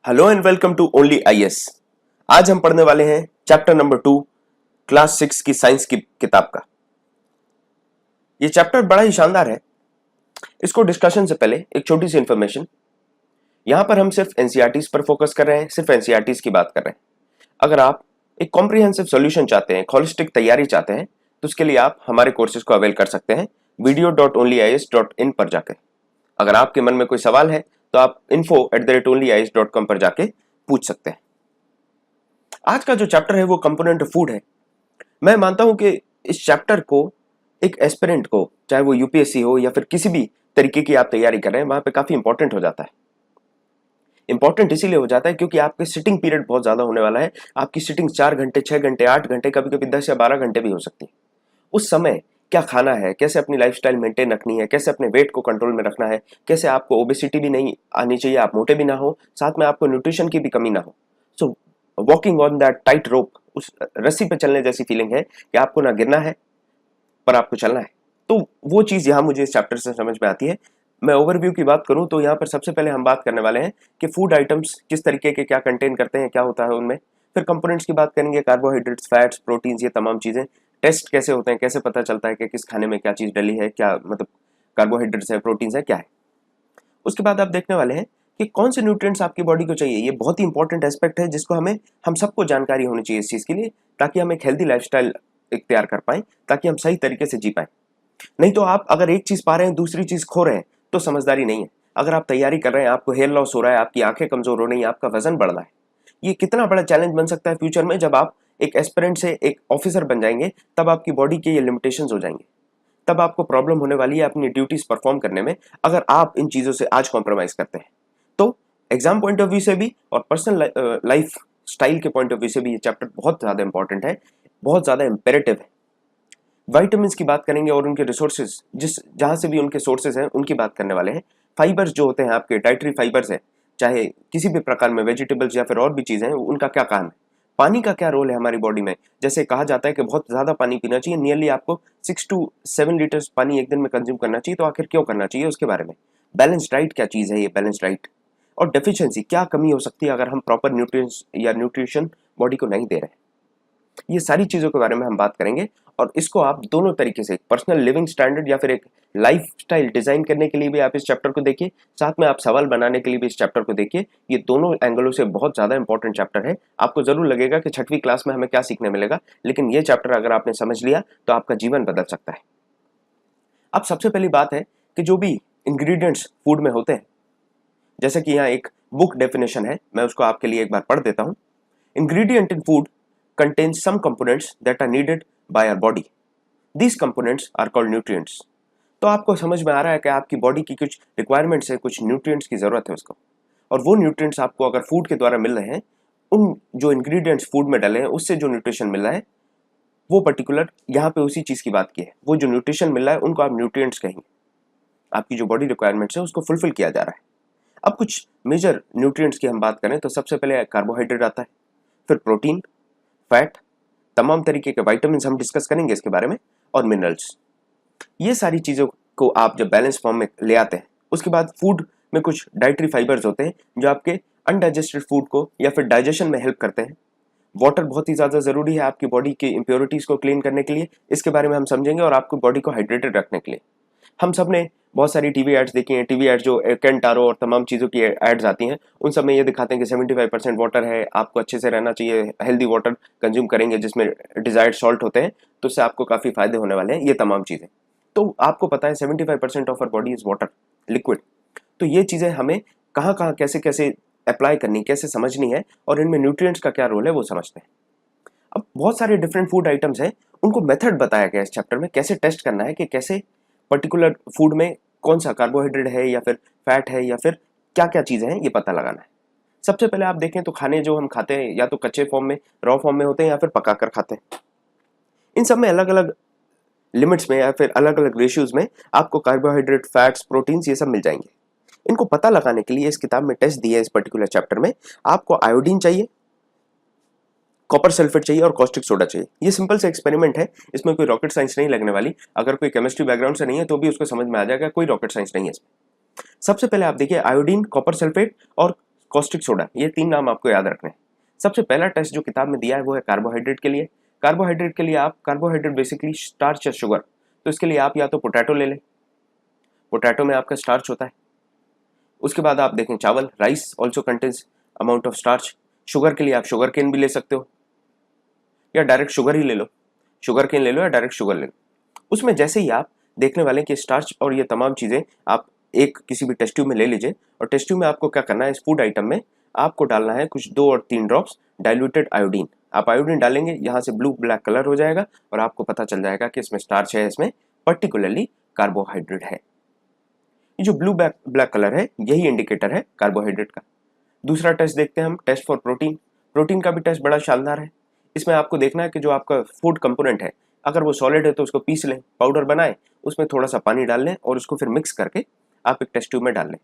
Hello and welcome to only IAS. आज हम पढ़ने वाले हैं चैप्टर नंबर 2 क्लास 6 की साइंस की किताब का। ये चैप्टर बड़ा ही शानदार है। इसको डिस्कशन से पहले एक छोटी सी इंफॉर्मेशन। यहां पर हम सिर्फ एनसीईआरटीज पर फोकस कर रहे हैं, सिर्फ एनसीईआरटीज की बात कर रहे हैं। अगर आप एक कॉम्प्रिहेंसिव सॉल्यूशन चाहते हैं, होलिस्टिक तैयारी चाहते हैं, तो उसके लिए आप हमारे कोर्सेज को अवेल कर सकते हैं video.onlyis.in पर जाकर। अगर आपके मन में कोई सवाल है तो आप info@onlyis.com पर जाके पूछ सकते हैं। आज का जो चैप्टर है वो कंपोनेंट ऑफ फूड है। मैं मानता हूं कि इस चैप्टर को एक एस्पिरेंट को, चाहे वो यूपीएससी हो या फिर किसी भी तरीके की आप तैयारी कर रहे हैं, वहां पे काफी इंपॉर्टेंट हो जाता है। इंपॉर्टेंट इसीलिए हो जाता है क्योंकि आपके सिटिंग पीरियड बहुत ज्यादा होने वाला है। आपकी सिटिंग 4 घंटे, 6 घंटे, 8 घंटे, कभी कभी 10 या 12 घंटे भी हो सकती है। उस समय क्या खाना है, कैसे अपनी लाइफस्टाइल मेंटेन रखनी है, कैसे अपने वेट को कंट्रोल में रखना है, कैसे आपको ओबेसिटी भी नहीं आनी चाहिए, आप मोटे भी ना हो, साथ में आपको न्यूट्रिशन की भी कमी ना हो। So walking on that tight rope, उस रस्सी पे चलने जैसी फीलिंग है कि आपको ना गिरना है पर आपको चलना है। तो वो चीज यहाँ मुझे इस चैप्टर से समझ में आती है। मैं ओवरव्यू की बात करूं तो यहाँ पर सबसे पहले हम बात करने वाले हैं कि फूड आइटम्स किस तरीके के क्या कंटेन करते हैं, क्या होता है उनमें। फिर कंपोनेंट्स की बात करेंगे, कार्बोहाइड्रेट्स, फैट्स, प्रोटीन्स, ये तमाम चीजें। टेस्ट कैसे होते हैं, कैसे पता चलता है कि किस खाने में क्या चीज डली है, क्या मतलब कार्बोहाइड्रेट्स है, प्रोटीन्स है, क्या है। उसके बाद आप देखने वाले हैं कि कौन से न्यूट्रिएंट्स आपकी बॉडी को चाहिए। ये बहुत ही इंपॉर्टेंट एस्पेक्ट है जिसको हम सबको जानकारी होनी चाहिए इस चीज के लिए, ताकि हम एक हेल्दी लाइफस्टाइल इख्तियार कर पाए, ताकि हम सही तरीके से जी पाए। नहीं तो आप अगर एक चीज पा रहे हैं दूसरी चीज खो रहे हैं तो समझदारी नहीं है। अगर आप तैयारी कर रहे हैं, आपको हेयर लॉस हो रहा है, आपकी आंखें कमजोर हो रही हैं, आपका वजन बढ़ रहा है, ये कितना बड़ा चैलेंज बन सकता है फ्यूचर में। जब आप एक एस्पिरेंट से एक ऑफिसर बन जाएंगे तब आपकी बॉडी के ये लिमिटेशंस हो जाएंगे, तब आपको प्रॉब्लम होने वाली है अपनी ड्यूटीज परफॉर्म करने में, अगर आप इन चीजों से आज कॉम्प्रोमाइज करते हैं। तो एग्जाम पॉइंट ऑफ व्यू से भी और पर्सनल लाइफ स्टाइल के पॉइंट ऑफ व्यू से भी ये चैप्टर बहुत ज्यादा इंपॉर्टेंट है, बहुत ज्यादा इंपेरेटिव है। विटामिन्स की बात करेंगे और उनके रिसोर्सेज, जिस जहां से भी उनके सोर्सेज हैं उनकी बात करने वाले हैं। फाइबर्स जो होते हैं, आपके डाइटरी फाइबर्स है, चाहे किसी भी प्रकार में वेजिटेबल्स या फिर और भी चीजें हैं, उनका क्या काम है। पानी का क्या रोल है हमारी बॉडी में। जैसे कहा जाता है कि बहुत ज्यादा पानी पीना चाहिए, नियरली आपको 6 to 7 लीटर्स पानी एक दिन में कंज्यूम करना चाहिए। तो आखिर क्यों करना चाहिए, उसके बारे में। बैलेंस डाइट क्या चीज है, ये बैलेंस डाइट। और डेफिशिएंसी, क्या कमी हो सकती है अगर हम प्रॉपर न्यूट्रिएंट्स या न्यूट्रिशन बॉडी को नहीं दे रहे हैं। ये सारी चीजों के बारे में हम बात करेंगे। और इसको आप दोनों तरीके से, पर्सनल लिविंग स्टैंडर्ड या फिर एक लाइफस्टाइल डिजाइन करने के लिए भी आप इस चैप्टर को देखिए, साथ में आप सवाल बनाने के लिए भी इस चैप्टर को देखिए। ये दोनों एंगलों से बहुत ज्यादा इंपॉर्टेंट चैप्टर है। आपको जरूर लगेगा कि 6वीं क्लास में हमें क्या सीखने मिलेगा, लेकिन ये चैप्टर अगर आपने समझ लिया तो आपका जीवन बदल सकता है। अब सबसे पहली बात है कि जो भी इंग्रेडिएंट्स फूड में होते हैं, जैसे कि यहाँ एक बुक डेफिनेशन है, मैं उसको आपके लिए एक बार पढ़ देता हूँ। Ingredient in food contains some components that are needed by our body. These components are called nutrients. तो आपको समझ में आ रहा है कि आपकी बॉडी की कुछ रिक्वायरमेंट्स है, कुछ न्यूट्रिएंट्स की जरूरत है उसको। और वो न्यूट्रिएंट्स आपको अगर फूड के द्वारा मिल रहे हैं, उन जो इंग्रेडिएंट्स फूड में डले हैं उससे जो न्यूट्रिशन मिल रहा है, वो पर्टिकुलर यहाँ पे उसी चीज की बात की है। वो जो न्यूट्रिशन मिल रहा है उनको आप न्यूट्रिएंट्स कहेंगे। आपकी जो बॉडी रिक्वायरमेंट्स है उसको फुलफिल किया जा रहा है। अब कुछ मेजर न्यूट्रिएंट्स की हम बात करें तो सबसे पहले कार्बोहाइड्रेट आता है, फिर प्रोटीन, फैट, तमाम तरीके के विटामिन हम डिस्कस करेंगे इसके बारे में, और मिनरल्स। ये सारी चीजों को आप जब बैलेंस फॉर्म में ले आते हैं, उसके बाद फूड में कुछ डाइटरी फाइबर्स होते हैं जो आपके अनडाइजेस्टेड फूड को या फिर डाइजेशन में हेल्प करते हैं। वाटर बहुत ही ज्यादा जरूरी है आपकी बॉडी की इंप्योरिटीज को क्लीन करने के लिए, इसके बारे में हम समझेंगे, और आपको बॉडी को हाइड्रेटेड रखने के लिए। हम सब ने बहुत सारी टीवी एड्स देखी हैं। टीवी एड्स जो कैंटारो और तमाम चीज़ों की एड्स आती हैं, उन सब में ये दिखाते हैं कि 75% वाटर है, आपको अच्छे से रहना चाहिए, हेल्दी वाटर कंज्यूम करेंगे जिसमें डिजायर्ड सॉल्ट होते हैं, तो उससे आपको काफ़ी फायदे होने वाले हैं, ये तमाम चीज़ें। तो आपको पता है 75% of our body is water, liquid. तो ये चीज़ें हमें कहाँ कहाँ कैसे कैसे अप्लाई करनी, कैसे समझनी है, और इनमें न्यूट्रिएंट्स का क्या रोल है वो समझते हैं। अब बहुत सारे डिफरेंट फूड आइटम्स हैं, उनको मेथड बताया गया इस चैप्टर में, कैसे टेस्ट करना है कि कैसे पर्टिकुलर फूड में कौन सा कार्बोहाइड्रेट है या फिर फैट है या फिर क्या क्या चीजें हैं, ये पता लगाना है। सबसे पहले आप देखें तो खाने जो हम खाते हैं या तो कच्चे फॉर्म में, रॉ फॉर्म में होते हैं, या फिर पकाकर खाते हैं। इन सब में अलग अलग लिमिट्स में या फिर अलग अलग रेशियोज में आपको कार्बोहाइड्रेट, फैट्स, प्रोटीन्स, ये सब मिल जाएंगे। इनको पता लगाने के लिए इस किताब में टेस्ट दिए, इस पर्टिकुलर चैप्टर में आपको आयोडीन चाहिए, कॉपर सल्फेट चाहिए और कॉस्टिक सोडा चाहिए। ये सिंपल से एक्सपेरिमेंट है, इसमें कोई रॉकेट साइंस नहीं लगने वाली। अगर कोई केमिस्ट्री बैकग्राउंड से नहीं है तो भी उसको समझ में आ जाएगा, कोई रॉकेट साइंस नहीं है इसमें। सबसे पहले आप देखिए आयोडीन, कॉपर सल्फेट और कॉस्टिक सोडा, ये 3 नाम आपको याद रखने हैं। सबसे पहला टेस्ट जो किताब में दिया है वो है कार्बोहाइड्रेट के लिए। कार्बोहाइड्रेट के लिए आप कार्बोहाइड्रेट बेसिकली स्टार्च या शुगर, तो इसके लिए आप या तो पोटैटो ले लें, पोटैटो में आपका स्टार्च होता है। उसके बाद आप देखें चावल, rice also contains amount of starch. Sugar के लिए आप शुगर केन भी ले सकते हो या डायरेक्ट शुगर ही ले लो, शुगर केन ले लो या डायरेक्ट शुगर ले लो। उसमें जैसे ही आप देखने वाले कि स्टार्च और ये तमाम चीज़ें आप एक किसी भी टेस्ट ट्यूब में ले लीजिए, और टेस्ट ट्यूब में आपको क्या करना है, इस फूड आइटम में आपको डालना है कुछ 2 और 3 ड्रॉप्स डाइल्यूटेड आयोडीन। आप आयोडीन डालेंगे, यहाँ से ब्लू ब्लैक कलर हो जाएगा और आपको पता चल जाएगा कि इसमें स्टार्च है, इसमें पर्टिकुलरली कार्बोहाइड्रेट है। ये जो ब्लू ब्लैक कलर है यही इंडिकेटर है कार्बोहाइड्रेट का। दूसरा टेस्ट देखते हैं हम, टेस्ट फॉर प्रोटीन। प्रोटीन का भी टेस्ट बड़ा शानदार है। इसमें आपको देखना है कि जो आपका फूड कंपोनेंट है, अगर वो सॉलिड है तो उसको पीस लें, पाउडर बनाएं, उसमें थोड़ा सा पानी डाल लें और उसको फिर मिक्स करके आप एक टेस्ट ट्यूब में डाल लें।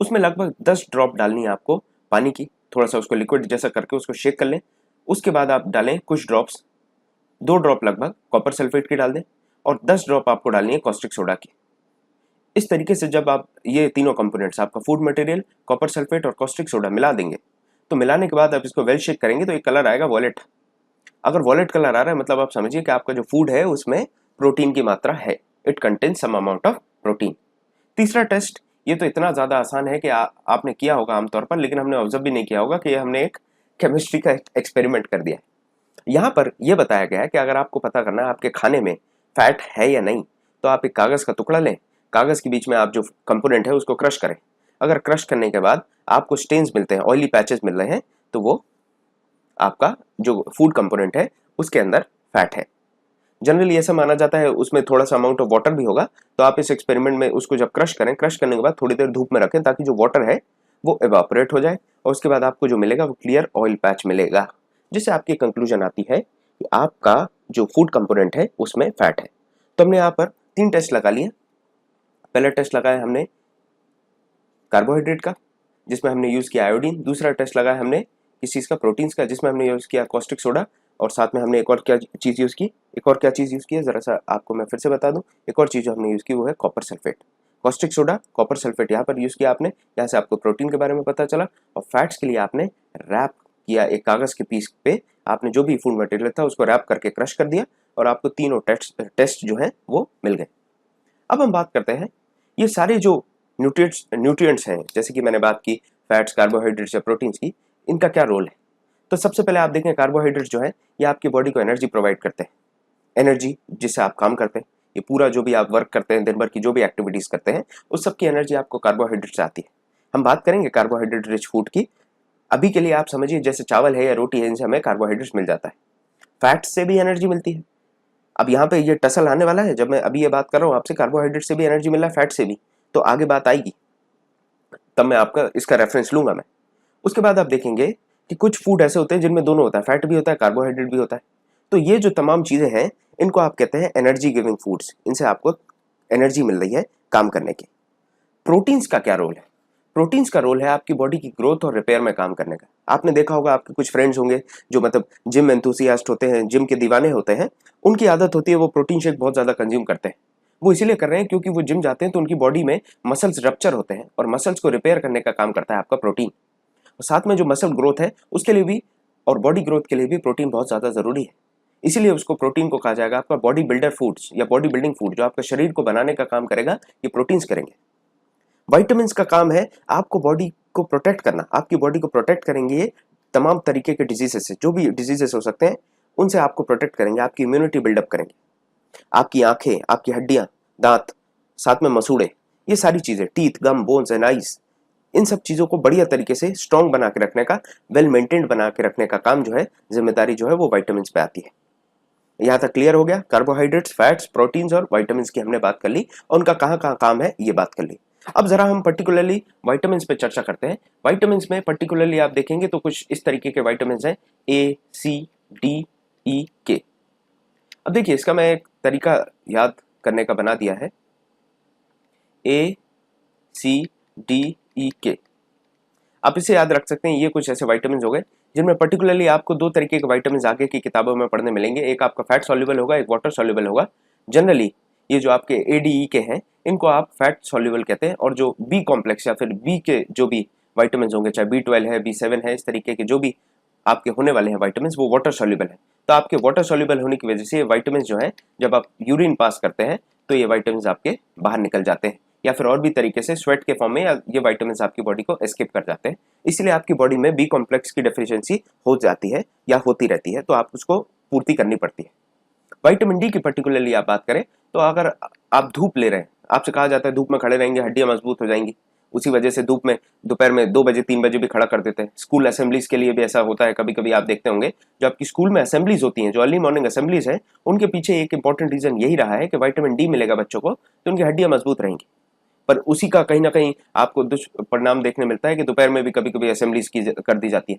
उसमें लगभग 10 ड्रॉप डालनी है आपको पानी की, थोड़ा सा उसको लिक्विड जैसा करके उसको शेक कर लें। उसके बाद आप डालें कुछ ड्रॉप्स, 2 ड्रॉप लगभग कॉपर सल्फेट की डाल दें और 10 ड्रॉप आपको डालनी है कॉस्टिक सोडा की। इस तरीके से जब आप ये तीनों कंपोनेंट्स, आपका फूड मटेरियल, कॉपर सल्फेट और कॉस्टिक सोडा मिला देंगे, तो मिलाने के बाद आप इसको वेल शेक करेंगे तो एक कलर आएगा वॉलेट। अगर वॉलेट कलर आ रहा है मतलब आप समझिए कि आपका जो फूड है उसमें प्रोटीन की मात्रा है, it contains some amount of protein. तीसरा टेस्ट, ये तो इतना ज़्यादा आसान है कि आपने किया होगा आमतौर पर, लेकिन हमने ऑब्जर्व भी नहीं किया होगा कि हमने एक केमिस्ट्री का एक्सपेरिमेंट कर दिया है। यहाँ पर यह बताया गया है कि अगर आपको पता करना है आपके खाने में फैट है या नहीं, तो आप एक कागज़ का टुकड़ा लें, कागज़ के बीच में आप जो कंपोनेंट है उसको क्रश करें। अगर क्रश करने के बाद आपको स्टेन्स मिलते हैं, ऑयली पैचेस मिल रहे हैं, तो वो आपका जो फूड कंपोनेंट है उसके अंदर फैट है। जनरली ऐसा माना जाता है उसमें थोड़ा सा अमाउंट ऑफ वाटर भी होगा। तो आप इस एक्सपेरिमेंट में उसको जब क्रश करें, क्रश करने के बाद थोड़ी देर धूप में रखें ताकि जो वाटर है वो एवापोरेट हो जाए, और उसके बाद आपको जो मिलेगा वो क्लियर ऑयल पैच मिलेगा, जिससे आपकी कंक्लूजन आती है कि आपका जो फूड कंपोनेंट है उसमें फैट है। तो हमने यहाँ पर 3 टेस्ट लगा लिए। पहला टेस्ट लगाया हमने कार्बोहाइड्रेट का, जिसमें हमने यूज़ किया आयोडीन। दूसरा टेस्ट लगाया हमने किस चीज़ का, प्रोटीन्स का, जिसमें हमने यूज़ किया कॉस्टिक सोडा, और साथ में हमने एक और क्या चीज़ यूज़ की, ज़रा सा आपको मैं फिर से बता दूं, एक और चीज़ जो हमने यूज़ की वो है copper sulphate. Caustic soda, copper sulphate यहाँ पर यूज़ किया आपने, यहाँ से आपको प्रोटीन के बारे में पता चला, और फैट्स के लिए आपने रैप किया एक कागज़ के पीस पे, आपने जो भी फूड मटेरियल था उसको रैप करके क्रश कर दिया, और आपको तीनों टेस्ट जो है वो मिल गए। अब हम बात करते हैं ये सारे जो न्यूट्रिएंट्स हैं, जैसे कि मैंने बात की फैट्स, कार्बोहाइड्रेट्स या प्रोटीन्स की, इनका क्या रोल है। तो सबसे पहले आप देखें कार्बोहाइड्रेट्स जो है ये आपकी बॉडी को एनर्जी प्रोवाइड करते हैं, एनर्जी जिससे आप काम करते हैं, ये पूरा जो भी आप वर्क करते हैं, दिन भर की जो भी एक्टिविटीज़ करते हैं, उस सब की एनर्जी आपको कार्बोहाइड्रेट से आती है। हम बात करेंगे कार्बोहाइड्रेट रिच फूड की। अभी के लिए आप समझिए जैसे चावल है या रोटी है, इनसे हमें कार्बोहाइड्रेट्स मिल जाता है, फैट्स से भी एनर्जी मिलती है। अब यहाँ पे ये टसल आने वाला है, जब मैं अभी ये बात कर रहा हूँ आपसे, कार्बोहाइड्रेट से भी एनर्जी मिल रहा है, फैट से भी, तो आगे बात आएगी तब मैं आपका इसका रेफरेंस लूंगा मैं। उसके बाद आप देखेंगे कि कुछ फूड ऐसे होते हैं जिनमें दोनों होता है, फैट भी होता है, कार्बोहाइड्रेट भी होता है। तो ये जो तमाम चीज़ें हैं इनको आप कहते हैं एनर्जी गिविंग फूड्स, इनसे आपको एनर्जी मिल रही है काम करने की। प्रोटीन्स का क्या रोल है? प्रोटीन्स का रोल है आपकी बॉडी की ग्रोथ और रिपेयर में काम करने का। आपने देखा होगा आपके कुछ फ्रेंड्स होंगे जो मतलब जिम एंथुसियास्ट होते हैं, जिम के दीवाने होते हैं, उनकी आदत होती है वो प्रोटीन शेक बहुत ज़्यादा कंज्यूम करते हैं। वो इसीलिए कर रहे हैं क्योंकि वो जिम जाते हैं तो उनकी बॉडी में मसल्स रप्चर होते हैं, और मसल्स को रिपेयर करने का काम करता है आपका प्रोटीन। और साथ में जो मसल ग्रोथ है उसके लिए भी, और बॉडी ग्रोथ के लिए भी प्रोटीन बहुत ज़्यादा ज़रूरी है। इसीलिए उसको प्रोटीन को कहा जाएगा आपका बॉडी बिल्डर फूड्स या बॉडी बिल्डिंग फूड। जो आपका शरीर को बनाने का काम करेगा ये प्रोटीन्स करेंगे। विटामिन्स का काम है आपको बॉडी को प्रोटेक्ट करना, आपकी बॉडी को प्रोटेक्ट करेंगे ये तमाम तरीके के डिजीजेस से, जो भी डिजीजेस हो सकते हैं उनसे आपको प्रोटेक्ट करेंगे, आपकी इम्यूनिटी बिल्डअप करेंगे। आपकी आंखें, आपकी हड्डियां, दांत, साथ में मसूड़े, ये सारी चीज़ें, teeth, gum, bones and eyes, इन सब चीज़ों को बढ़िया तरीके से स्ट्रॉन्ग बना के रखने का, वेल मेंटेन्ड बना के रखने का काम जो है, जिम्मेदारी जो है वो विटामिन्स पे आती है। यहाँ तक क्लियर हो गया? कार्बोहाइड्रेट्स, फैट्स, प्रोटीन्स और विटामिन्स की हमने बात कर ली, और उनका कहाँ कहाँ काम है ये बात कर ली। अब जरा हम पर्टिकुलरली विटामिन्स पे चर्चा करते हैं। विटामिन्स में पर्टिकुलरली आप देखेंगे तो कुछ इस तरीके के विटामिन्स हैं, ए, सी, डी, ई, के। अब देखिए इसका मैं एक तरीका याद करने का बना दिया है, ए, सी, डी, ई, के। आप इसे याद रख सकते हैं। ये कुछ ऐसे विटामिन्स हो गए जिनमें पर्टिकुलरली आपको 2 तरीके के विटामिन्स आगे की किताबों में पढ़ने मिलेंगे। एक आपका फैट सॉल्युबल होगा, एक वाटर सॉल्युबल होगा। जनरली ये जो आपके ए, डी, ई के हैं इनको आप फैट सॉल्युबल कहते हैं, और जो बी कॉम्प्लेक्स या फिर बी के जो भी वाइटामिन होंगे, चाहे B12 है, B7 है, इस तरीके के जो भी आपके होने वाले हैं वाइटामिन, वो वाटर सॉल्युबल है। तो आपके वाटर सॉल्युबल होने की वजह से ये वाइटामिन जो है, जब आप यूरिन पास करते हैं तो ये वाइटामिन आपके बाहर निकल जाते हैं, या फिर और भी तरीके से स्वेट के फॉर्म में ये वाइटामिन आपकी बॉडी को एस्केप कर जाते हैं। इसलिए आपकी बॉडी में बी कॉम्प्लेक्स की डेफिशिएंसी हो जाती है या होती रहती है, तो आप उसको पूर्ति करनी पड़ती है। विटामिन डी की पर्टिकुलरली आप बात करें तो अगर आप धूप ले रहे हैं, आपसे कहा जाता है धूप में खड़े रहेंगे हड्डियां मजबूत हो जाएंगी, उसी वजह से धूप में दोपहर में 2 बजे 3 बजे भी खड़ा कर देते हैं। स्कूल असेंबलीज के लिए भी ऐसा होता है, कभी कभी आप देखते होंगे जो आपकी स्कूल में असेंबलीज होती हैं, जो अर्ली मॉर्निंग असेंबलीज है, उनके पीछे एक इंपॉर्टेंट रीजन यही रहा है कि विटामिन डी मिलेगा बच्चों को तो उनकी हड्डियां मजबूत रहेंगी। पर उसी का कहीं ना कहीं आपको दुष्परिणाम देखने मिलता है कि दोपहर में भी कभी कभी असेंबलीज की कर दी जाती है।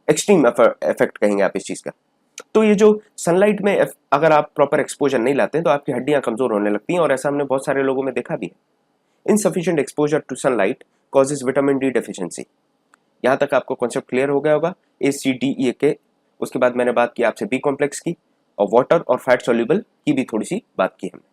एक्सट्रीम इफेक्ट कहेंगे आप इस चीज का। तो ये जो सनलाइट में अगर आप प्रॉपर एक्सपोजर नहीं लाते तो आपकी हड्डियां कमजोर होने लगती हैं, और ऐसा हमने बहुत सारे लोगों में देखा भी है। Insufficient exposure to sunlight causes vitamin D deficiency. यहां तक आपको कॉन्सेप्ट क्लियर हो गया होगा, ACDE के। उसके बाद मैंने बात की आपसे बी कॉम्प्लेक्स की, और वाटर और फैट सोल्यूबल की भी थोड़ी सी बात की हमने।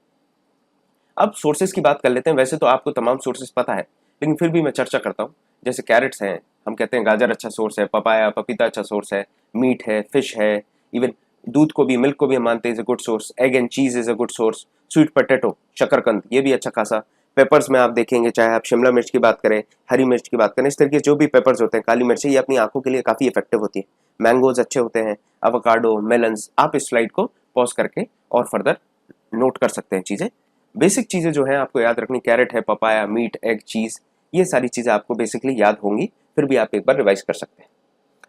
अब सोर्सेज की बात कर लेते हैं। वैसे तो आपको तमाम सोर्सेज पता है, लेकिन फिर भी मैं चर्चा करता हूँ। जैसे कैरेट्स हैं, हम कहते हैं गाजर अच्छा सोर्स है, पपाया पपीता अच्छा सोर्स है, मीट है, फिश है, इवन दूध को भी, मिल्क को भी हम मानते हैं is a good source. Egg and cheese is a good source. Sweet potato, शकरकंद, ये भी अच्छा खासा। पेपर्स में आप देखेंगे, चाहे आप शिमला मिर्च की बात करें, हरी मिर्च की बात करें, इस तरीके जो भी पेपर्स होते हैं, काली मिर्च, ये अपनी आंखों के लिए काफी इफेक्टिव होती है। मैंगोज अच्छे होते हैं, एवोकाडो, मेलन्स। आप इस स्लाइड को पॉज करके और फर्दर नोट कर सकते हैं चीजें। बेसिक चीजें जो है आपको याद रखनी, कैरेट है, पपाया, मीट, एग, चीज, ये सारी चीजें आपको बेसिकली याद होंगी, फिर भी आप एक बार रिवाइज कर सकते हैं।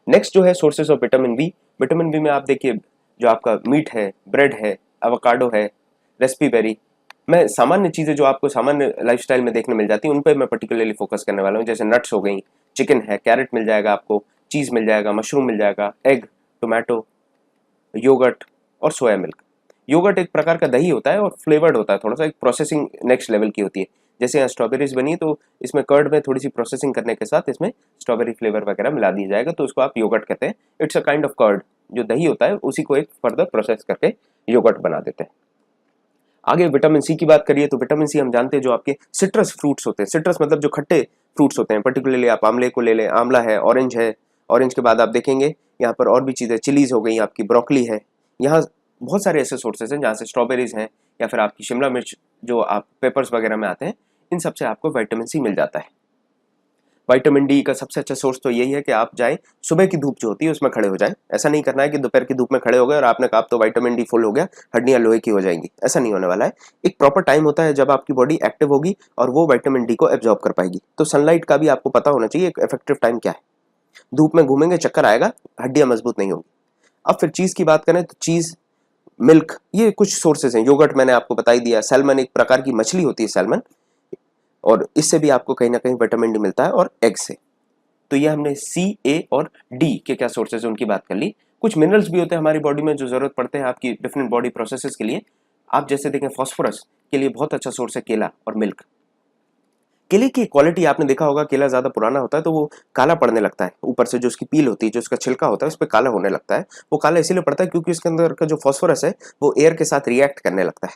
नेक्स्ट जो है sources of vitamin B. Vitamin B में आप देखिए जो आपका मीट है, ब्रेड है, एवोकाडो है, रेस्पीबेरी। मैं सामान्य चीजें जो आपको सामान्य लाइफस्टाइल में देखने मिल जाती हैं उन पर मैं पर्टिकुलरली फोकस करने वाला हूँ। जैसे नट्स हो गई, चिकन है, कैरेट मिल जाएगा आपको, चीज मिल जाएगा, मशरूम मिल जाएगा, एग, टोमेटो, योगर्ट और सोया मिल्क। योगर्ट एक प्रकार का दही होता है और फ्लेवर्ड होता है, थोड़ा सा एक प्रोसेसिंग नेक्स्ट लेवल की होती है। जैसे यहाँ स्ट्रॉबेरीज बनी तो इसमें कर्ड में थोड़ी सी प्रोसेसिंग करने के साथ इसमें स्ट्रॉबेरी फ्लेवर वगैरह मिला दिया जाएगा, तो उसको आप योगर्ट कहते हैं। It's a kind of curd, जो दही होता है उसी को एक फर्दर प्रोसेस करके योगर्ट बना देते हैं। आगे विटामिन सी की बात करिए तो विटामिन सी हम जानते हैं जो आपके सिट्रस फ्रूट्स होते हैं। सिट्रस मतलब जो खट्टे फ्रूट्स होते हैं, पर्टिकुलरली आप आमले को ले लें, आंवला है, ऑरेंज है। ऑरेंज के बाद आप देखेंगे यहाँ पर और भी चीज़ें, चिलीज हो गई, आपकी ब्रोकली है। यहाँ बहुत सारे ऐसे सोर्सेज हैं जहाँ से स्ट्रॉबेरीज हैं, या फिर आपकी शिमला मिर्च जो आप पेपर्स वगैरह में आते हैं, इन सबसे आपको विटामिन सी मिल जाता है। विटामिन डी का सबसे अच्छा सोर्स तो यही है कि आप जाएं सुबह की धूप जो होती है उसमें खड़े हो जाएं। ऐसा नहीं करना है कि दोपहर की धूप में खड़े हो गए और आपने कहा तो विटामिन डी फुल हो गया, हड्डियां लोहे की हो जाएंगी, ऐसा नहीं होने वाला है। एक प्रॉपर टाइम होता है जब आपकी बॉडी एक्टिव होगी और वो विटामिन डी को एब्जॉर्ब कर पाएगी। तो सनलाइट का भी आपको पता होना चाहिए एक इफेक्टिव टाइम क्या है। धूप में घूमेंगे, चक्कर आएगा, हड्डियां मजबूत नहीं होंगी। अब फिर चीज की बात करें तो चीज, मिल्क, ये कुछ सोर्सेज हैं। योगर्ट मैंने आपको बता ही दिया। सैल्मन एक प्रकार की मछली होती है सैल्मन, और इससे भी आपको कहीं ना कहीं विटामिन डी मिलता है, और एग से। तो ये हमने सी, ए और डी के क्या सोर्सेज है उनकी बात कर ली। कुछ मिनरल्स भी होते हैं हमारी बॉडी में जो जरूरत पड़ते हैं आपकी डिफरेंट बॉडी प्रोसेसेस के लिए। आप जैसे देखें फास्फोरस के लिए बहुत अच्छा सोर्स है केला और मिल्क। केले की क्वालिटी आपने देखा होगा, केला ज्यादा पुराना होता है तो वो काला पड़ने लगता है, ऊपर से जो उसकी पील होती है, जो उसका छिलका होता है उस पर काला होने लगता है। वो काला इसीलिए पड़ता है क्योंकि इसके अंदर का जो फास्फोरस है वो एयर के साथ रिएक्ट करने लगता है,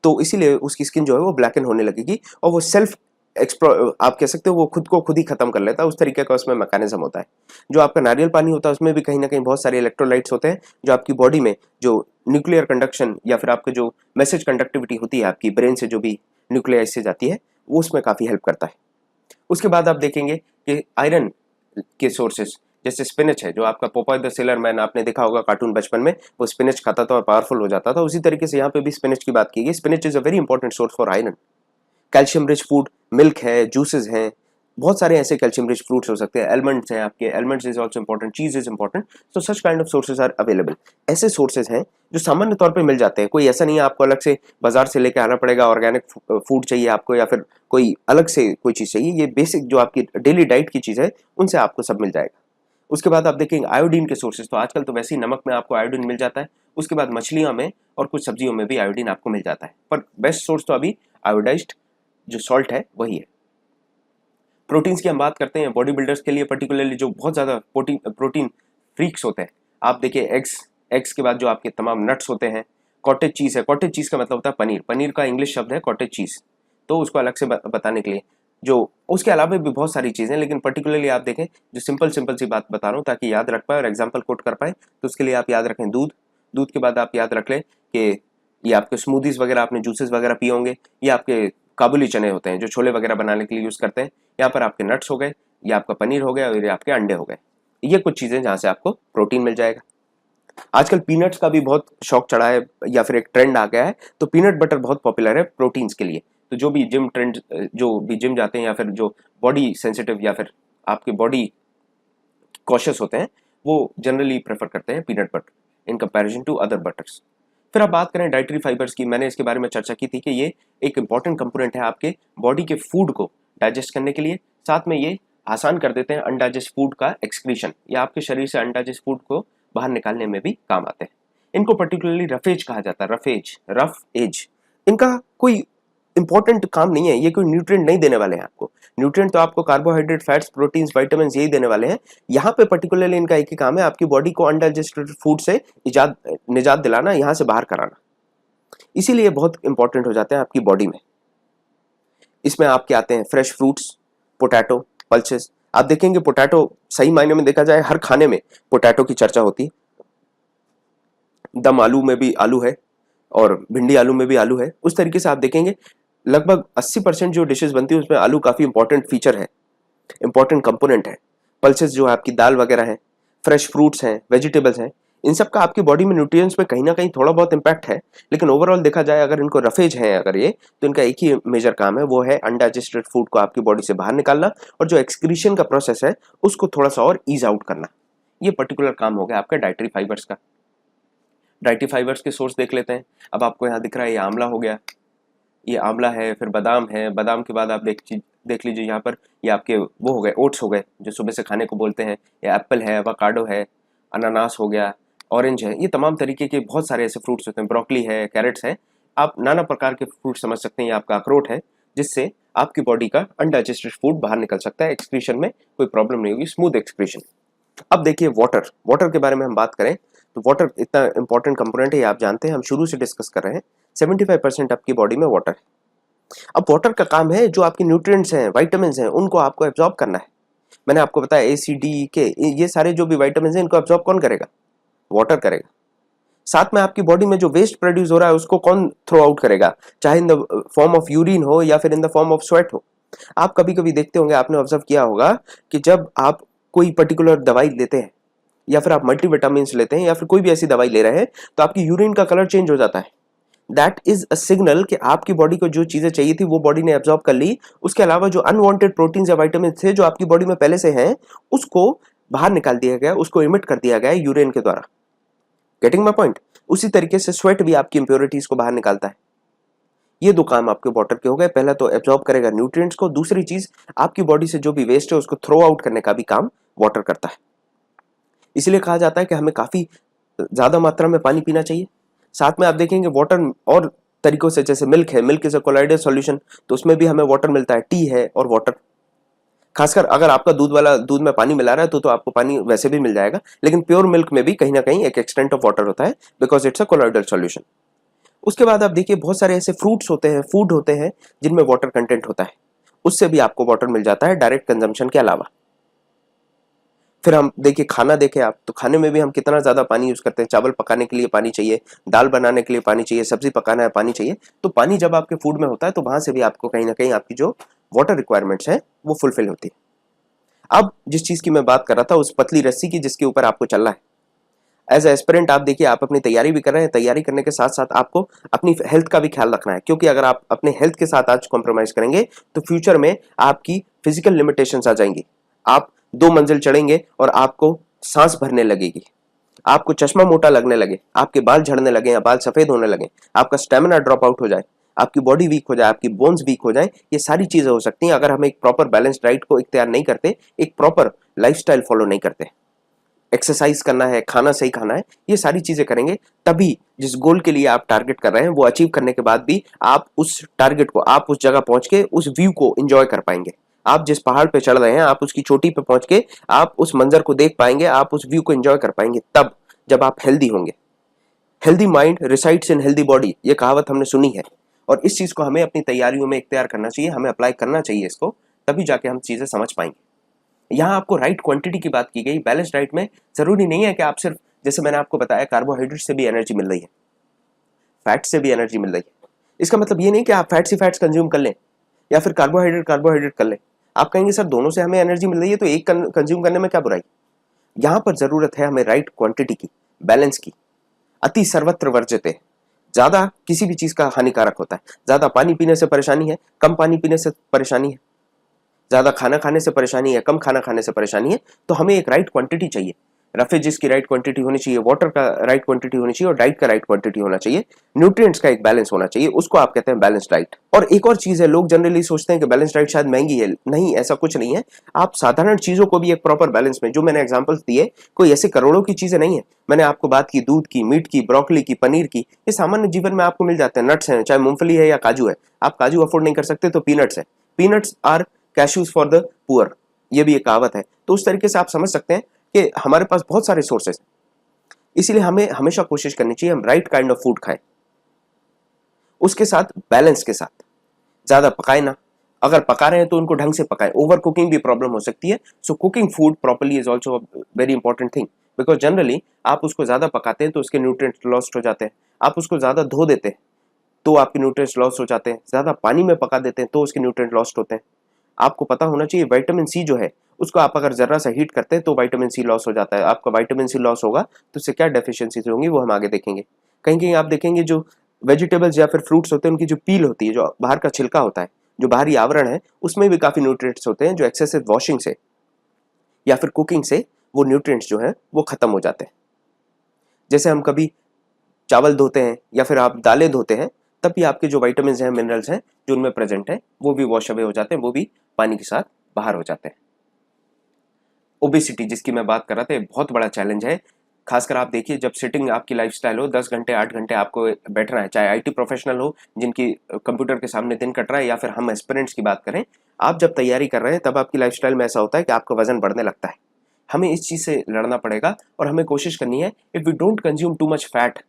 तो इसीलिए उसकी स्किन जो है वो ब्लैकन होने लगेगी, और वो सेल्फ आप कह सकते हो वो खुद को खुद ही खत्म कर लेता है। उस तरीके का उसमें मैकेनिज्म होता है। जो आपका नारियल पानी होता है उसमें भी कहीं ना कहीं बहुत सारे इलेक्ट्रोलाइट्स होते हैं जो आपकी बॉडी में जो न्यूक्लियर कंडक्शन या फिर आपके जो मैसेज कंडक्टिविटी होती है आपकी ब्रेन से जो भी न्यूक्लियाइज से जाती है, वो उसमें काफी हेल्प करता है। उसके बाद आप देखेंगे कि आयरन के सोर्सेस, जैसे स्पिनच है, जो आपका पोपाय द सेलर मैन आपने देखा होगा कार्टून बचपन में, वो स्पिनच खाता था और पावरफुल हो जाता था। उसी तरीके से यहाँ पे भी स्पिनच की बात की गई। Spinach is a very important source for iron. Calcium rich food, milk है, जूसेस हैं, बहुत सारे ऐसे कैल्शियम रिच फ्रूट्स हो सकते हैं। एलमंड्स हैं आपके, almonds is also important, cheese is important. तो such kind of sources are available. ऐसे सोर्सेज हैं जो सामान्य तौर पे मिल जाते हैं। कोई ऐसा नहीं है आपको अलग से बाजार से लेके आना पड़ेगा, ऑर्गेनिक फूड चाहिए आपको या फिर कोई अलग से कोई चीज चाहिए। ये बेसिक जो आपकी डेली डाइट की चीज है उनसे आपको सब मिल जाएगा। उसके बाद आप देखेंगे आयोडीन के सोर्सेज, तो आजकल तो वैसे ही नमक में आपको आयोडीन मिल जाता है। उसके बाद मछलियों में और कुछ सब्जियों में भी आयोडीन आपको मिल जाता है, पर बेस्ट सोर्स तो अभी आयोडाइज्ड जो सॉल्ट है वही है। प्रोटीन्स की हम बात करते हैं, बॉडी बिल्डर्स के लिए पर्टिकुलरली जो बहुत ज़्यादा प्रोटीन फ्रीक्स होते हैं, आप देखिए एग्स के बाद जो आपके तमाम नट्स होते हैं। कॉटेज चीज़ है, कॉटेज चीज़ का मतलब होता है पनीर। पनीर का इंग्लिश शब्द है कॉटेज चीज़, तो उसको अलग से बताने के लिए जो उसके अलावा भी बहुत सारी चीज़ें, लेकिन पर्टिकुलरली आप देखें जो सिंपल सिंपल सी बात बता रहा हूँ ताकि याद रख पाए और एग्जाम्पल कोट कर पाए, तो उसके लिए आप याद रखें दूध। दूध के बाद आप याद रख लें कि ये आपके स्मूदीज वगैरह, आपने जूसेस वगैरह पिए होंगे, ये आपके काबुली चने होते हैं जो छोले वगैरह बनाने के लिए यूज़ करते हैं। यहाँ पर आपके नट्स हो गए, ये आपका पनीर हो गया और ये आपके अंडे हो गए। ये कुछ चीज़ें जहाँ से आपको प्रोटीन मिल जाएगा। आजकल पीनट्स का भी बहुत शौक चढ़ा है या फिर एक ट्रेंड आ गया है, तो पीनट बटर बहुत पॉपुलर है प्रोटीन्स के लिए। तो जो भी जिम जाते हैं या फिर जो बॉडी सेंसिटिव या फिर आपके बॉडी कॉशियस होते हैं, वो जनरली प्रेफर करते हैं peanut butter in comparison to other butters. फिर आप बात करें डाइटरी फाइबर्स की, मैंने इसके बारे में चर्चा की थी कि ये एक इंपॉर्टेंट कंपोनेंट है आपके बॉडी के फूड को डाइजेस्ट करने के लिए। साथ में ये आसान कर देते हैं अनडाइजेस्ट फूड का एक्सक्रीशन, या आपके शरीर से अनडाइजेस्ट फूड को बाहर निकालने में भी काम आते हैं। इनको पर्टिकुलरली रफेज कहा जाता है, रफ एज। इनका कोई इंपॉर्टेंट काम नहीं है, ये कोई न्यूट्रिएंट नहीं देने वाले हैं आपको। न्यूट्रिएंट तो आपको कार्बोहाइड्रेट, फैट्स, प्रोटीन्स, विटामिन यही देने वाले हैं। यहाँ पे पर्टिकुलरली इनका एक ही काम है, आपकी बॉडी को अनडाइजेस्टेड फूड से निजात दिलाना, यहाँ से बाहर कराना। इसीलिए बहुत इंपॉर्टेंट हो जाते हैं आपकी बॉडी में। इसमें आपके आते हैं फ्रेश फ्रूट्स, पोटैटो, पल्सेस। आप देखेंगे पोटैटो सही मायने में देखा जाए हर खाने में पोटैटो की चर्चा होती है। दम आलू में भी आलू है और भिंडी आलू में भी आलू है। उस तरीके से आप देखेंगे लगभग 80% जो डिशेस बनती है उसमें आलू काफी इंपॉर्टेंट फीचर है, इंपॉर्टेंट कंपोनेंट है। पल्सेस जो है आपकी दाल वगैरह है, फ्रेश फ्रूट्स हैं, वेजिटेबल्स हैं, इन सब का आपकी बॉडी में न्यूट्रिएंट्स में कहीं ना कहीं थोड़ा बहुत इंपैक्ट है। लेकिन ओवरऑल देखा जाए अगर इनको रफेज है अगर ये, तो इनका एक ही मेजर काम है, वो है अनडाइजेस्टेड फूड को आपकी बॉडी से बाहर निकालना और जो एक्सक्रीशन का प्रोसेस है उसको थोड़ा सा और ईज आउट करना। ये पर्टिकुलर काम हो गया आपका डाइटरी फाइबर्स का। डाइटरी फाइबर्स के सोर्स देख लेते हैं। अब आपको यहाँ दिख रहा है ये आंवला हो गया, ये आंवला है, फिर बादाम है, बादाम के बाद आप देख लीजिए यहाँ पर ये आपके वो हो गए ओट्स हो गए जो सुबह से खाने को बोलते हैं, ये एप्पल है, एवोकाडो है, अनानास हो गया, ऑरेंज है। ये तमाम तरीके के बहुत सारे ऐसे फ्रूट्स होते हैं, ब्रोकली है, कैरेट्स है। आप नाना प्रकार के फ्रूट समझ सकते हैं। ये आपका अखरोट है जिससे आपकी बॉडी का अनडाइजेस्टेड फूड बाहर निकल सकता है, एक्सक्रीशन में कोई प्रॉब्लम नहीं होगी, स्मूथ एक्सक्रीशन। अब देखिए वाटर के बारे में हम बात करें तो वाटर इतना इंपॉर्टेंट कंपोनेंट है, ये आप जानते हैं, हम शुरू से डिस्कस कर रहे हैं। 75% आपकी बॉडी में वाटर है। अब वाटर का काम है जो आपके न्यूट्रिएंट्स हैं, विटामिन हैं, उनको आपको एब्जॉर्ब करना है। मैंने आपको बताया ए सी डी के ये सारे जो भी विटामिन हैं इनको एब्जॉर्ब कौन करेगा? वाटर करेगा। साथ में आपकी बॉडी में जो वेस्ट प्रोड्यूस हो रहा है उसको कौन थ्रो आउट करेगा, चाहे in the form of urine हो या फिर in the form of sweat हो। आप कभी कभी देखते होंगे, आपने ऑब्जर्व किया होगा कि जब आप कोई पर्टिकुलर दवाई लेते हैं या फिर आप मल्टीविटामिन लेते हैं या फिर कोई भी ऐसी दवाई ले रहे हैं तो आपकी यूरिन का कलर चेंज हो जाता है। दैट इज अ सिग्नल कि आपकी बॉडी को जो चीजें चाहिए थी वो बॉडी ने एब्जॉर्ब कर ली। उसके अलावा जो अनवांटेड प्रोटीन्स या विटामिन थे जो आपकी बॉडी में पहले से हैं उसको बाहर निकाल दिया गया, उसको इमिट कर दिया गया यूरिन के द्वारा। Getting my point? उसी तरीके से स्वेट भी आपकी इंप्योरिटीज को बाहर निकालता है। ये दो काम आपके वाटर के हो गए। पहला तो एब्जॉर्ब करेगा न्यूट्रिएंट्स को, दूसरी चीज आपकी बॉडी से जो भी वेस्ट है उसको थ्रो आउट करने का भी काम वाटर करता है। इसलिए कहा जाता है कि हमें काफी ज्यादा मात्रा में पानी पीना चाहिए। साथ में आप देखेंगे वाटर और तरीकों से, जैसे मिल्क है, milk is a colloidal solution, तो उसमें भी हमें वाटर मिलता है। टी है और वाटर, खासकर अगर आपका दूध में पानी मिला रहा है तो आपको पानी वैसे भी मिल जाएगा, लेकिन प्योर मिल्क में भी कहीं ना कहीं एक एक्सटेंट ऑफ वाटर होता है because it's a colloidal solution. उसके बाद आप देखिए बहुत सारे ऐसे फ्रूट्स होते हैं, फूड होते हैं जिनमें वाटर कंटेंट होता है, उससे भी आपको वाटर मिल जाता है डायरेक्ट कंजम्पशन के अलावा। फिर हम देखिए खाना देखें आप, तो खाने में भी हम कितना ज्यादा पानी यूज करते हैं। चावल पकाने के लिए पानी चाहिए, दाल बनाने के लिए पानी चाहिए, सब्जी पकाना है पानी चाहिए। तो पानी जब आपके फूड में होता है तो वहां से भी आपको कहीं ना कहीं आपकी जो वाटर रिक्वायरमेंट्स है वो फुलफिल होती है। अब जिस चीज की मैं बात कर रहा था, उस पतली रस्सी की जिसके ऊपर आपको चलना है एज एस्पिरेंट, आप देखिए आप अपनी तैयारी भी कर रहे हैं। तैयारी करने के साथ साथ आपको अपनी हेल्थ का भी ख्याल रखना है, क्योंकि अगर आप अपने हेल्थ के साथ आज कॉम्प्रोमाइज करेंगे तो फ्यूचर में आपकी फिजिकल लिमिटेशंस आ जाएंगी। आप 2 मंजिल चढ़ेंगे और आपको सांस भरने लगेगी, आपको चश्मा मोटा लगने लगे, आपके बाल झड़ने लगे या बाल सफेद होने लगे, आपका स्टेमिना ड्रॉप आउट हो जाए, आपकी बॉडी वीक हो जाए, आपकी बोन्स वीक हो जाए। ये सारी चीजें हो सकती हैं अगर हम एक प्रॉपर बैलेंस डाइट को इख्तियार नहीं करते, एक प्रॉपर लाइफस्टाइल फॉलो नहीं करते। एक्सरसाइज करना है, खाना सही खाना है, ये सारी चीजें करेंगे तभी जिस गोल के लिए आप टारगेट कर रहे हैं वो अचीव करने के बाद भी आप उस टारगेट को, आप उस जगह पहुंच के उस व्यू को एंजॉय कर पाएंगे। आप जिस पहाड़ पे चढ़ रहे हैं आप उसकी चोटी पे पहुंच के आप उस मंजर को देख पाएंगे, आप उस व्यू को एंजॉय कर पाएंगे तब जब आप हेल्दी होंगे। Healthy mind resides in healthy body, ये कहावत हमने सुनी है और इस चीज को हमें अपनी तैयारियों में इख्तियार करना चाहिए, हमें अप्लाई करना चाहिए इसको, तभी जाके हम चीजें समझ पाएंगे। यहाँ आपको राइट क्वांटिटी की बात की गई। बैलेंस डाइट में जरूरी नहीं है कि आप सिर्फ, जैसे मैंने आपको बताया, कार्बोहाइड्रेट से भी एनर्जी मिल रही है, फैट से भी एनर्जी मिल रही है। इसका मतलब ये नहीं कि आप फैट्स ही फैट्स कंज्यूम कर लें या फिर कार्बोहाइड्रेट कार्बोहाइड्रेट कर लें। आप कहेंगे सर दोनों से हमें एनर्जी मिल रही है तो एक कंज्यूम करने में क्या बुराई। यहाँ पर जरूरत है हमें राइट क्वांटिटी की, बैलेंस की। अति सर्वत्र वर्ज्यते, ज्यादा किसी भी चीज का हानिकारक होता है। ज्यादा पानी पीने से परेशानी है, कम पानी पीने से परेशानी है, ज्यादा खाना खाने से परेशानी है, कम खाना खाने से परेशानी है। तो हमें एक राइट क्वांटिटी चाहिए। रफेजिस की राइट क्वांटिटी होनी चाहिए, वाटर का राइट क्वांटिटी होनी चाहिए और डाइट का राइट क्वांटिटी होना चाहिए। न्यूट्रिएंट्स का एक बैलेंस होना चाहिए, उसको आप कहते हैं बैलेंस डाइट। और एक और चीज है, लोग जनरली सोचते हैं कि बैलेंस डाइट शायद महंगी है। नहीं, ऐसा कुछ नहीं है। आप साधारण चीजों को भी एक प्रॉपर बैलेंस में, जो मैंने एग्जांपल्स दिए, कोई ऐसे करोड़ों की चीजें नहीं है। मैंने आपको बात की दूध की, मीट की, ब्रोकली की, पनीर की, ये सामान्य जीवन में आपको मिल जाते हैं। नट्स हैं, चाहे मूंगफली है या काजू है। आप काजू अफोर्ड नहीं कर सकते तो पीनट्स है। Peanuts are cashews for the poor, ये भी एक कहावत है। तो उस तरीके से आप समझ सकते हैं कि हमारे पास बहुत सारे सोर्सेस हैं। इसलिए हमें हमेशा कोशिश करनी चाहिए हम राइट काइंड ऑफ फूड खाएं, उसके साथ बैलेंस के साथ। ज्यादा पकाए ना, अगर पका रहे हैं तो उनको ढंग से पकाएं। ओवर कुकिंग भी प्रॉब्लम हो सकती है। So cooking food properly is also very important thing, because generally आप उसको ज्यादा पकाते हैं तो उसके न्यूट्रिएंट्स लॉस्ट हो जाते हैं। आप उसको ज्यादा धो देते हैं तो आपके न्यूट्रिएंट्स लॉस्ट हो जाते हैं। ज्यादा पानी में पका देते हैं तो उसके न्यूट्रिएंट लॉस्ट होते हैं। आपको पता होना चाहिए विटामिन सी जो है, उसको आप अगर जरा सा हीट करते हैं तो विटामिन सी लॉस हो जाता है। आपका विटामिन सी लॉस होगा तो उससे क्या डेफिशिएंसीज होंगी वो हम आगे देखेंगे। कहीं कहीं आप देखेंगे जो वेजिटेबल्स या फिर फ्रूट्स होते हैं, उनकी जो पील होती है, जो बाहर का छिलका होता है, जो बाहरी आवरण है, उसमें भी काफी न्यूट्रिएंट्स होते हैं जो एक्सेसिव वॉशिंग से या फिर कुकिंग से वो न्यूट्रिएंट्स जो है वो खत्म हो जाते हैं। जैसे हम कभी चावल धोते हैं या फिर आप दालें धोते हैं, तब भी आपके जो विटामिन हैं, मिनरल्स हैं जो उनमें प्रेजेंट है, वो भी वॉश अवे हो जाते हैं, वो भी पानी के साथ बाहर हो जाते हैं। ओबेसिटी जिसकी मैं बात कर रहा था, ये बहुत बड़ा चैलेंज है। खासकर आप देखिए, जब सिटिंग आपकी लाइफस्टाइल हो, 10 घंटे 8 घंटे आपको बैठना है, चाहे आईटी प्रोफेशनल हो जिनकी कंप्यूटर के सामने दिन कट रहा है, या फिर हम एस्पिरेंट्स की बात करें, आप जब तैयारी कर रहे हैं तब आपकी लाइफस्टाइल में ऐसा होता है कि आपका वजन बढ़ने लगता है। हमें इस चीज से लड़ना पड़ेगा और हमें कोशिश करनी है, if we don't consume too much fat,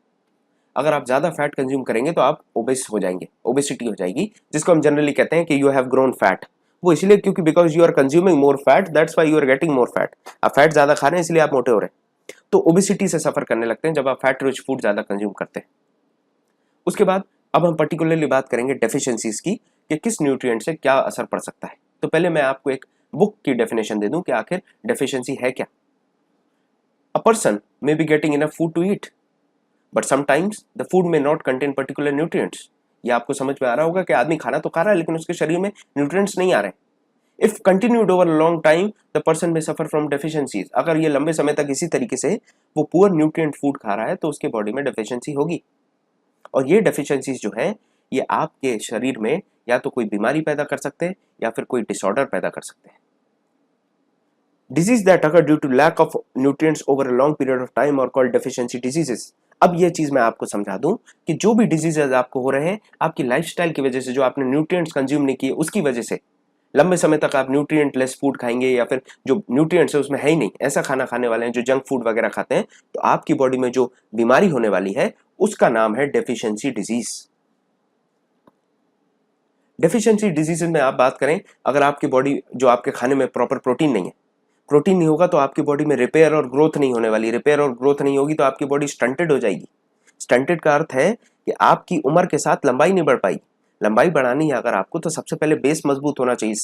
अगर आप ज्यादा फैट कंज्यूम करेंगे तो आप ओबेस हो जाएंगे, ओबेसिटी हो जाएगी, जिसको हम जनरली कहते हैं कि यू हैव ग्रोन फैट। वो इसलिए क्योंकि because you are consuming more fat, that's why you are getting more fat. आप फैट ज्यादा खा रहे हैं इसलिए आप मोटे हो रहे हैं। तो ओबेसिटी से सफर करने लगते हैं जब आप फैट रिच फूड ज्यादा कंज्यूम करते हैं। उसके बाद अब हम पर्टिकुलरली बात करेंगे डेफिशिएंसीज की, कि किस न्यूट्रिएंट से क्या असर पड़ सकता है। तो पहले मैं आपको एक बुक की डेफिनेशन दे दूं कि आखिर डेफिशिएंसी है क्या। A person may be getting enough food to eat, but sometimes the food may not contain particular nutrients. ये आपको समझ में आ रहा होगा कि आदमी खाना तो खा रहा है लेकिन उसके शरीर में न्यूट्रिएंट्स नहीं आ रहे। If continued over long time the person में सफर फ्रॉम डेफिशिएंसीज। अगर ये लंबे समय तक इसी तरीके से वो पुअर न्यूट्रिएंट फूड खा रहा है तो उसके बॉडी में डेफिशिएंसी होगी। और ये डेफिशिएंसीज जो है, ये आपके शरीर में या तो कोई बीमारी पैदा कर सकते हैं या फिर कोई डिसऑर्डर पैदा कर सकते हैं। Disease that occur due to lack of nutrients over a long period of time are called deficiency diseases. अब ये चीज मैं आपको समझा दूं कि जो भी डिजीजेस आपको हो रहे हैं, आपकी लाइफस्टाइल की वजह से, जो आपने न्यूट्रिएंट्स कंज्यूम नहीं किए उसकी वजह से, लंबे समय तक आप न्यूट्रिएंट लेस फूड खाएंगे या फिर जो न्यूट्रिएंट्स है उसमें है ही नहीं, ऐसा खाना खाने वाले हैं जो जंक फूड वगैरह खाते हैं, तो आपकी बॉडी में जो बीमारी होने वाली है उसका नाम है डेफिशिएंसी डिजीज। डेफिशिएंसी डिजीज में आप बात करें, अगर आपकी बॉडी, जो आपके खाने में प्रॉपर प्रोटीन नहीं है, प्रोटीन नहीं होगा तो आपकी बॉडी में रिपेयर और ग्रोथ नहीं होने वाली। रिपेयर और ग्रोथ नहीं होगी तो आपकी बॉडी स्टंटेड हो जाएगी। स्टंटेड का अर्थ है कि आपकी उम्र के साथ लंबाई नहीं बढ़ पाएगी। लंबाई बढ़ानी है अगर आपको, तो सबसे पहले बेस मजबूत होना चाहिए।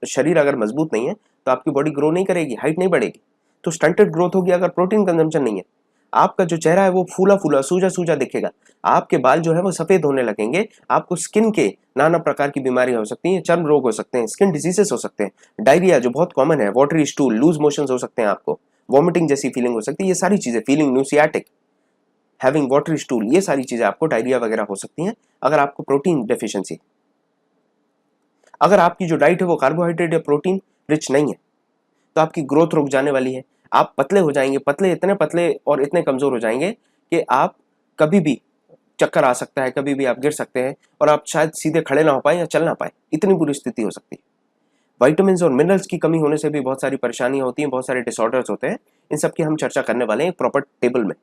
शरीर अगर मजबूत नहीं है तो आपकी बॉडी ग्रो नहीं करेगी, हाइट नहीं बढ़ेगी। तो स्टंटेड ग्रोथ होगी अगर प्रोटीन कंजम्पशन नहीं है। आपका जो चेहरा है वो फूला फूला सूजा सूजा दिखेगा। आपके बाल जो है वो सफेद होने लगेंगे। आपको स्किन के नाना प्रकार की बीमारियां हो सकती हैं, चर्म रोग हो सकते हैं, स्किन डिजीजेस हो सकते हैं, डायरिया जो बहुत कॉमन है, वाटरी स्टूल, लूज मोशंस हो सकते हैं, आपको वॉमिटिंग जैसी फीलिंग हो सकती है। ये सारी चीजें, फीलिंग न्यूसियाटिक, हैविंग वाटरी स्टूल, ये सारी चीजें आपको डायरिया वगैरह हो सकती हैं अगर आपको प्रोटीन डेफिशिएंसी। अगर आपकी जो डाइट है वो कार्बोहाइड्रेट या प्रोटीन रिच नहीं है तो आपकी ग्रोथ रुक जाने वाली है। आप पतले हो जाएंगे, पतले, इतने पतले और इतने कमजोर हो जाएंगे कि आप कभी भी चक्कर आ सकता है, कभी भी आप गिर सकते हैं और आप शायद सीधे खड़े ना हो पाए या चल ना पाए, इतनी बुरी स्थिति हो सकती है। विटामिन्स और मिनरल्स की कमी होने से भी बहुत सारी परेशानियां होती हैं, बहुत सारे डिसऑर्डर्स होते हैं। इन सब की हम चर्चा करने वाले हैं एक प्रॉपर टेबल में।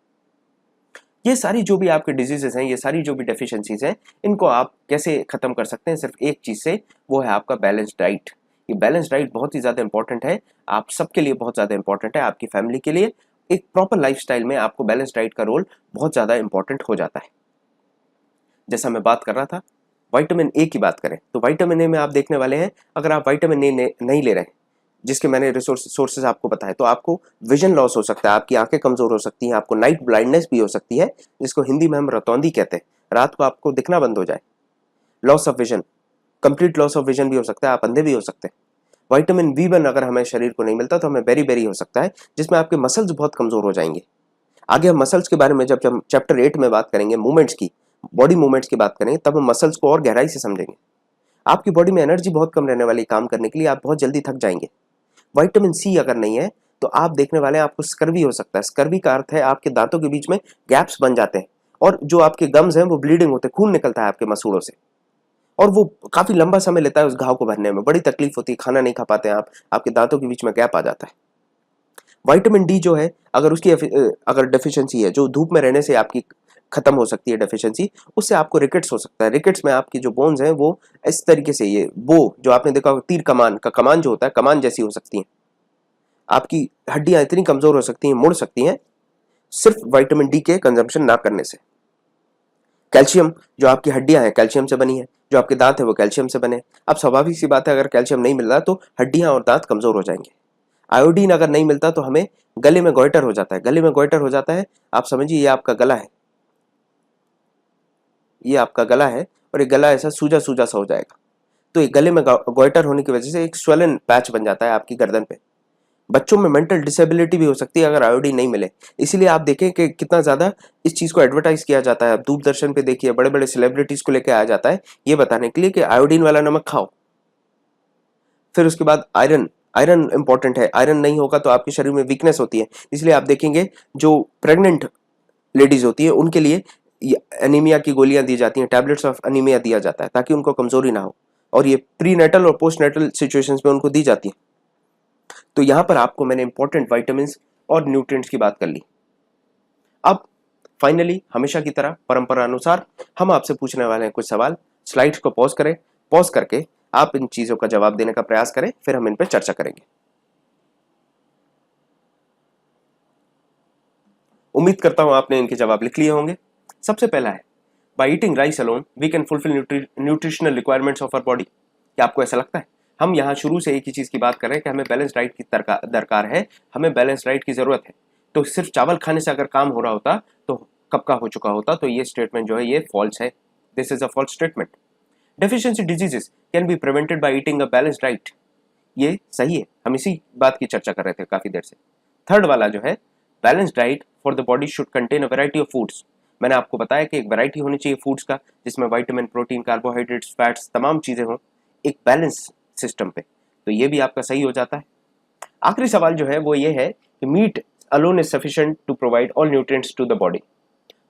ये सारी जो भी आपके डिजीजेस हैं, ये सारी जो भी डेफिशिएंसीज हैं, इनको आप कैसे खत्म कर सकते हैं? सिर्फ एक चीज से, वो है आपका बैलेंस डाइट। ये बैलेंस डाइट बहुत ही ज़्यादा इंपॉर्टेंट है, आप सबके लिए बहुत ज़्यादा इंपॉर्टेंट है, आपकी फैमिली के लिए। एक प्रॉपर लाइफस्टाइल में आपको बैलेंस डाइट का रोल बहुत ज़्यादा इंपॉर्टेंट हो जाता है। जैसा मैं बात कर रहा था, विटामिन ए की बात करें तो विटामिन ए में आप देखने वाले हैं, अगर आप विटामिन ए नहीं ले रहे हैं, जिसके मैंने सोर्सेज आपको बताए, तो आपको विजन लॉस हो सकता है, आपकी आंखें कमजोर हो सकती हैं, आपको नाइट ब्लाइंडनेस भी हो सकती है, जिसको हिंदी में हम रतौंधी कहते हैं, रात को आपको दिखना बंद हो जाए, loss of vision, complete loss of vision भी हो सकता है, आप अंधे भी हो सकते हैं। विटामिन बी1 अगर हमें शरीर को नहीं मिलता तो हमें बेरी हो सकता है, जिसमें आपके मसल्स बहुत कमजोर हो जाएंगे। आगे हम मसल्स के बारे में जब हम चैप्टर 8 में बात करेंगे, मूवमेंट्स की, बॉडी मूवमेंट्स की बात करेंगे, तब हम मसल्स को और गहराई से समझेंगे। आपकी बॉडी में एनर्जी बहुत कम रहने वाली, काम करने के लिए आप बहुत जल्दी थक जाएंगे। विटामिन सी अगर नहीं है तो आप देखने वाले हैं आपको स्कर्वी हो सकता है। स्कर्वी का अर्थ है आपके दांतों के बीच में गैप्स बन जाते हैं और जो आपके गम्स हैं वो ब्लीडिंग होते हैं, खून निकलता है आपके मसूड़ों से, और वो काफी लंबा समय लेता है उस घाव को भरने में, बड़ी तकलीफ होती है, खाना नहीं खा पाते हैं आप, आपके दांतों के बीच में गैप आ जाता है। विटामिन डी जो है, अगर उसकी अगर डेफिशिएंसी है, जो धूप में रहने से आपकी खत्म हो सकती है डेफिशिएंसी, उससे आपको रिकेट्स हो सकता है। रिकेट्स में आपकी जो बोन्स हैं वो इस तरीके से, ये बो जो आपने देखा तीर कमान का कमान जो होता है, कमान जैसी हो सकती है, आपकी हड्डियां इतनी कमजोर हो सकती हैं, मुड़ सकती हैं, सिर्फ विटामिन डी के कंजम्पशन ना करने से। कैल्शियम, जो आपकी हड्डियां हैं कैल्शियम से बनी है, जो आपके दांत है वो कैल्शियम से बने। अब स्वाभाविक सी बात है, अगर कैल्शियम नहीं मिल रहा तो हड्डियां और दांत कमजोर हो जाएंगे। आयोडीन अगर नहीं मिलता तो हमें गले में गोइटर हो जाता है। गले में गोइटर हो जाता है, आप समझिए ये आपका गला है, ये आपका गला है, और ये गला ऐसा सूजा सूजा सा हो जाएगा। तो ये गले में गोइटर होने की वजह से एक स्वेलन पैच बन जाता है आपकी गर्दन पे। बच्चों में मेंटल डिसेबिलिटी भी हो सकती है अगर आयोडीन नहीं मिले। इसीलिए आप देखें कि कितना ज्यादा इस चीज को एडवर्टाइज किया जाता है। आप दूरदर्शन पे देखिए, बड़े बड़े सेलिब्रिटीज को लेकर आया जाता है ये बताने के लिए कि आयोडीन वाला नमक खाओ। फिर उसके बाद आयरन, आयरन इंपॉर्टेंट है। आयरन नहीं होगा तो आपके शरीर में वीकनेस होती है, इसलिए आप देखेंगे जो प्रेग्नेंट लेडीज होती है उनके लिए एनीमिया की गोलियां दी जाती हैं, टैबलेट्स ऑफ एनीमिया दिया जाता है ताकि उनको कमजोरी ना हो, और ये प्री नेटल और पोस्ट नेटल सिचुएशंस में उनको दी जाती है। तो यहां पर आपको मैंने इंपॉर्टेंट विटामिन और न्यूट्रिएंट्स की बात कर ली। अब फाइनली हमेशा की तरह परंपरा अनुसार हम आपसे पूछने वाले हैं कुछ सवाल। स्लाइड्स को पॉज करें, पॉज करके आप इन चीजों का जवाब देने का प्रयास करें, फिर हम इन पर चर्चा करेंगे। उम्मीद करता हूं आपने इनके जवाब लिख लिए होंगे। सबसे पहला है, by eating rice alone we can fulfil nutritional requirements of our body. क्या आपको ऐसा लगता है? हम यहाँ शुरू से एक ही चीज की बात कर रहे हैं कि हमें बैलेंस डाइट की दरकार है, हमें बैलेंस डाइट की जरूरत है। तो सिर्फ चावल खाने से अगर काम हो रहा होता तो कब का हो चुका होता। तो ये स्टेटमेंट जो है ये फॉल्स है, this is a false statement. Deficiency diseases can be prevented by eating a balance diet, ये सही है, हम इसी बात की चर्चा कर रहे थे काफी देर से। थर्ड वाला जो है, balance diet for the body should contain a variety of foods. मैंने आपको बताया कि एक वैरायटी होनी चाहिए फूड्स का, जिसमें विटामिन, प्रोटीन, कार्बोहाइड्रेट्स, फैट्स, तमाम चीजें हों एक बैलेंस सिस्टम पे। तो ये भी आपका सही हो जाता है। आखिरी सवाल जो है वो ये है कि meat alone is sufficient to provide all nutrients to the body.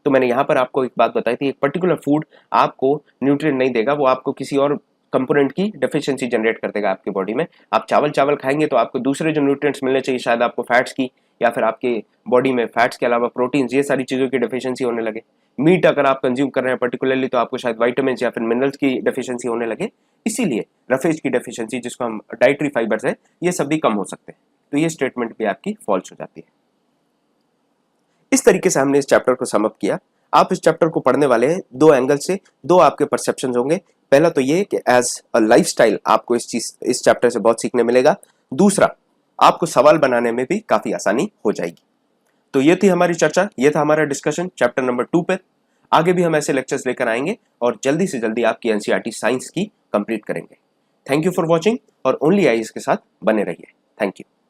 तो मैंने यहाँ पर आपको एक बात बताई थी, एक पर्टिकुलर फूड आपको न्यूट्रिएंट नहीं देगा, वो आपको किसी और कंपोनेंट की डेफिशिएंसी जनरेट कर देगा आपके बॉडी में। आप चावल खाएंगे तो आपको दूसरे जो न्यूट्रिएंट्स मिलने चाहिए, शायद आपको फैट्स की, या फिर आपके बॉडी में फैट्स के अलावा प्रोटीन्स, ये सारी चीज़ों की डेफिशिएंसी होने लगे। मीट अगर आप कंज्यूम कर रहे हैं पर्टिकुलरली तो आपको शायद विटामिन या फिर मिनरल्स की डेफिशिएंसी होने लगे। इसीलिए रफेज की डेफिशिएंसी, जिसको हम डाइटरी फाइबर्स है, ये सब भी कम हो सकते हैं। तो ये स्टेटमेंट भी आपकी फॉल्स हो जाती है। इस तरीके से हमने इस चैप्टर को समअप किया। आप इस चैप्टर को पढ़ने वाले हैं दो एंगल से, दो आपके परसेप्शन होंगे। पहला तो ये कि एज अ लाइफस्टाइल आपको इस चैप्टर से बहुत सीखने मिलेगा। दूसरा, आपको सवाल बनाने में भी काफी आसानी हो जाएगी। तो ये थी हमारी चर्चा, ये था हमारा डिस्कशन चैप्टर नंबर 2 पे। आगे भी हम ऐसे लेक्चर्स लेकर आएंगे और जल्दी से जल्दी आपकी एनसीईआरटी साइंस की कंप्लीट करेंगे। थैंक यू फॉर वॉचिंग, और ओनली आईज के साथ बने रहिए। Thank you.